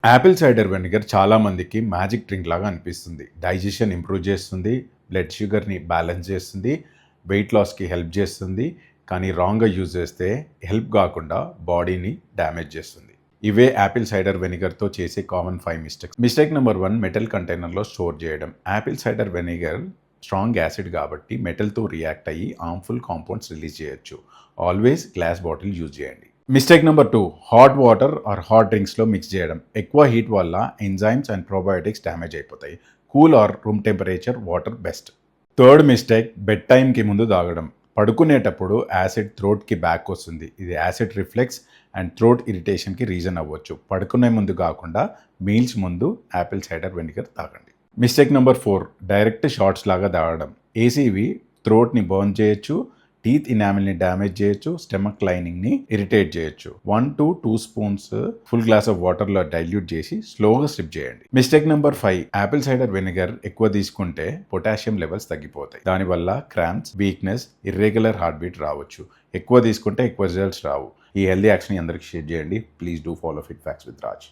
Apple cider vinegar చాలా మందికి magic drink లాగా అనిపిస్తుంది. డైజెషన్ ఇంప్రూవ్ చేస్తుంది, బ్లడ్ షుగర్‌ని బ్యాలెన్స్ చేస్తుంది, వెయిట్ లాస్‌కి హెల్ప్ చేస్తుంది. కానీ రాంగ్‌గా యూజ్ చేస్తే హెల్ప్ కాకుండా బాడీని డ్యామేజ్ చేస్తుంది. ఇవే యాపిల్ సైడర్ వెనిగర్‌తో చేసే common 5 mistakes. Mistake number 1, metal కంటైనర్‌లో స్టోర్ చేయడం. Apple cider vinegar strong acid కాబట్టి మెటల్‌తో రియాక్ట్ అయ్యి హార్మ్‌ఫుల్ కాంపౌండ్స్ రిలీజ్ చేయొచ్చు. ఆల్వేస్ గ్లాస్ బాటిల్ యూజ్ చేయండి. Mistake number 2, hot water or hot డ్రింక్స్లో మిక్స్ చేయడం. ఎక్కువ హీట్ వల్ల ఎంజైమ్స్ అండ్ ప్రోబయోటిక్స్ డ్యామేజ్ అయిపోతాయి. Cool or room temperature water best. Third mistake, bed టైంకి ముందు తాగడం. పడుకునేటప్పుడు యాసిడ్ థ్రోట్కి బ్యాక్ వస్తుంది. ఇది acid reflex and throat ఇరిటేషన్కి reason అవ్వచ్చు. పడుకునే ముందు కాకుండా మీల్స్ ముందు యాపిల్ సైడర్ వెనిగర్ తాగండి. మిస్టేక్ నెంబర్ 4, డైరెక్ట్ షార్ట్స్ లాగా తాగడం. ఏసీవి థ్రోట్ని బర్న్ చేయొచ్చు, టీత్ ఇనామిల్ని డ్యామేజ్ చేయొచ్చు, స్టమక్ లైనింగ్ని ఇరిటేట్ చేయొచ్చు. 1 to 2 spoons full glass of వాటర్లో డైల్యూట్ చేసి స్లోగా స్లిప్ చేయండి. Mistake number 5, Apple cider vinegar ఎక్కువ తీసుకుంటే పొటాషియం లెవెల్స్ తగ్గిపోతాయి. దానివల్ల cramps, weakness, irregular heart beat రావచ్చు. ఎక్కువ తీసుకుంటే ఎక్కువ రిజల్ట్స్ రావు. ఈ హెల్దీ యాక్షన్ అందరికీ షేర్ చేయండి. Please do follow fit facts with Raj.